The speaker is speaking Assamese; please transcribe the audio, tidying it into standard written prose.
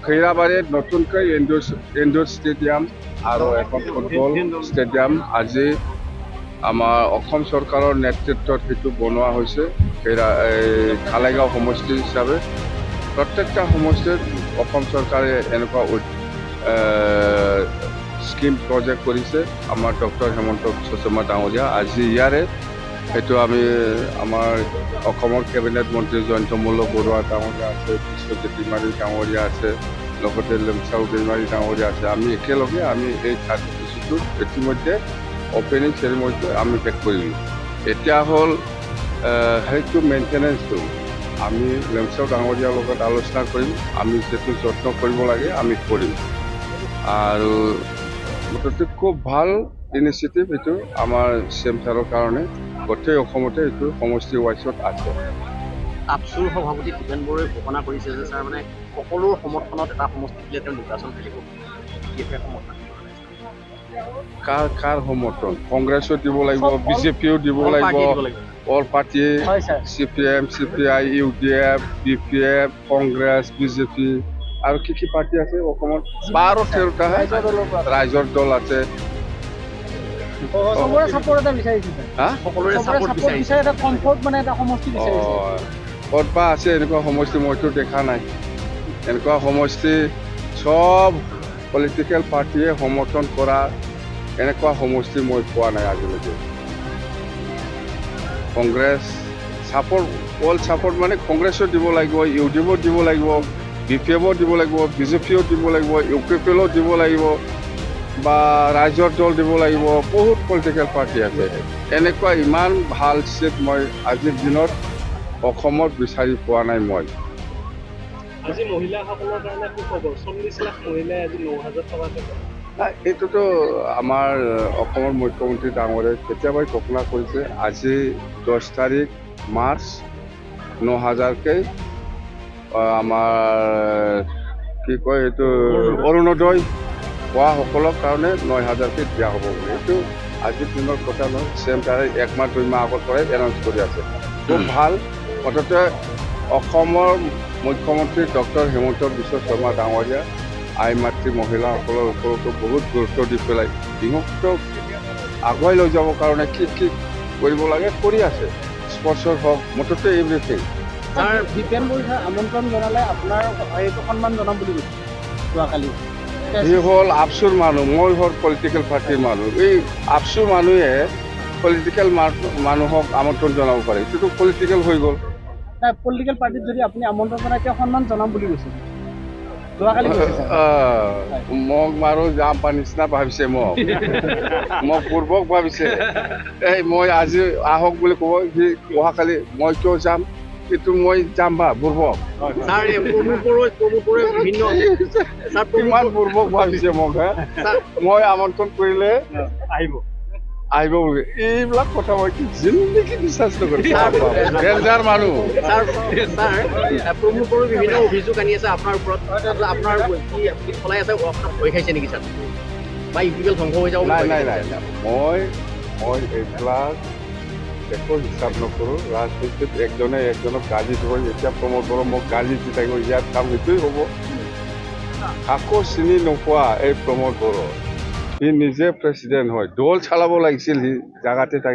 খৈৰাবাৰীত নতুনকৈ ইনডোৰ ষ্টেডিয়াম আৰু এখন ফুটবল ষ্টেডিয়াম আজি আমাৰ অসম চৰকাৰৰ নেতৃত্বত সেইটো বনোৱা হৈছে খালেগাঁও সমষ্টি হিচাপে। প্ৰত্যেকটা সমষ্টিত অসম চৰকাৰে এনেকুৱা স্কিম প্ৰজেক্ট কৰিছে। আমাৰ ডক্টৰ হেমন্ত বিশ্ব শৰ্মা ডাঙৰীয়া আজি ইয়াৰে সেইটো আমি আমাৰ অসমৰ কেবিনেট মন্ত্ৰী জয়ন্ত মল্ল বৰুৱা ডাঙৰীয়া আছে, বিশ্বজিৎ দৈমাৰী ডাঙৰীয়া আছে, লগতে লেমচাও দৈমাৰী ডাঙৰীয়া আছে। আমি একেলগে এই কাৰ্যসূচীটো ইতিমধ্যে অপেনিং চেৰিমনিটো আমি শেষ কৰিলোঁ। এতিয়া হ'ল সেইটো মেইনটেনেঞ্চটো আমি লেমচাও ডাঙৰীয়াৰ লগত আলোচনা কৰিম। আমি যিটো যত্ন কৰিব লাগে আমি কৰিম। আৰু মুঠতে খুব ভাল ইনিচিয়েটিভ এইটো আমাৰ CM ছাৰৰ কাৰণে। গোটেই অসমতে এইটো সমষ্টি ৱাইজত আছে। আপচুৰ সভাপতি ভূপেন বৰাই ঘোষণা কৰিছে যে ছাৰ মানে সকলোৰ সমৰ্থনত এটা সমষ্টি দিলে তেওঁ নিৰ্বাচন খেলিব। কাৰ সমৰ্থন? কংগ্ৰেছো দিব লাগিব, বিজেপিও দিব লাগিব, all party, CPM, CPI, UDF, BPF, Congress, BJP আৰু কি পাৰ্টি আছে অসমত? 12-13টা ৰাইজৰ দল আছে। ক'ত বা আছে এনেকুৱা সমষ্টি? মইতো দেখা নাই এনেকুৱা সমষ্টি। চব পলিটিকেল পাৰ্টিয়ে সমৰ্থন কৰা এনেকুৱা সমষ্টি মই পোৱা নাই আজিলৈকে। কংগ্ৰেছ ছাপৰ্ট, অল ছাপৰ্ট মানে কংগ্ৰেছো দিব লাগিব, UDFও দিব লাগিব, BPFও দিব লাগিব, বিজেপিও দিব লাগিব, UPPও দিব লাগিব বা ৰাইজৰ দল দিব লাগিব। বহুত পলিটিকেল পাৰ্টি আছে। এনেকুৱা ইমান ভাল ষ্টেট মই আজিৰ দিনত অসমত বিচাৰি পোৱা নাই। মই আজি মহিলাসকলৰ কাৰণে কি খবৰ? 40 লাখ মহিলাই আজি 9,000 টকাকৈ এইটোতো আমাৰ অসমৰ মুখ্যমন্ত্ৰী ডাঙৰে কেতিয়াবাই ঘোষণা কৰিছে। আজি 10 তাৰিখ মাৰ্চ 9,000কৈ আমাৰ কি কয় এইটো অৰুণোদয় পোৱাসকলৰ কাৰণে 9,000কৈ দিয়া হ'ব বুলি। এইটো আজিৰ দিনৰ কথা নহয়। CM ছাৰে 1 মাহ 2 মাহ আগৰ পৰাই এনাউন্স কৰি আছে। খুব ভাল। মুঠতে অসমৰ মুখ্যমন্ত্ৰী ডক্টৰ হেমন্ত বিশ্ব শৰ্মা ডাঙৰীয়া আই মাতৃ মহিলাসকলৰ ওপৰতো বহুত গুৰুত্ব দি পেলাই সিহঁতক আগুৱাই লৈ যাবৰ কাৰণে কি কৰিব লাগে কৰি আছে। স্পৰ্টছৰ হওক, মুঠতে এভৰিথিং। ছাৰ ভূপেন বৰাই আমন্ত্ৰণ জনালে আপোনাৰ এইটো সন্মান জনাম বুলি কৈছে যোৱাকালি। সি হ'ল আপচুৰ মানুহ, মই হ'ল পলিটিকেল পাৰ্টিৰ মানুহ। এই আপচুৰ মানুহে পলিটিকেল মানুহক আমন্ত্ৰণ জনাব পাৰে, এইটোতো পলিটিকেল হৈ গ'ল। নাই, পলিটিকেল পাৰ্টিত যদি আপুনি আমন্ত্ৰণ জনায় তেওঁ সন্মান জনাম বুলি কৈছে যোৱাকালি। মোক বাৰু যাম পা নিচিনা ভাবিছে। মোক পূৰ্বক ভাবিছে। মই আজি আহক বুলি ক'ব, সি অহাকালি মই কিয় যাম, কিন্তু মই যাম বা পূৰ্বক। কিমান পূৰ্বক ভাবিছে মোক। মই আমন্ত্ৰণ কৰিলে আহিব বুলি। এইবিলাক কথা মই জিন্দগী বিশ্বাস নকৰোঁ। ডেঞ্জাৰ মানুহ। প্ৰমুখৰো বিভিন্ন অভিযোগ আনি আছে আপোনাৰ ওপৰত। আপোনাৰ কি চলাই আছে? আপোনাক ভয় খাইছে নেকি ছাৰ? বা ইউটিউব ধ্বংস হৈ যাব? নাই। মই এইবিলাক একো হিচাপ নকৰোঁ। ৰাজনীতিত একজনে একজনক গালি দিব। এতিয়া প্ৰমোদ বড়ো মোক গালি দি থাকিব, ইয়াৰ কাম সেইটোৱেই হ'ব। কাকো চিনি নোপোৱা এই প্ৰমোদ বড়ো, সি নিজে প্ৰেচিডেণ্ট হয়। দল চলাব লাগিছিল, সি জাগাতে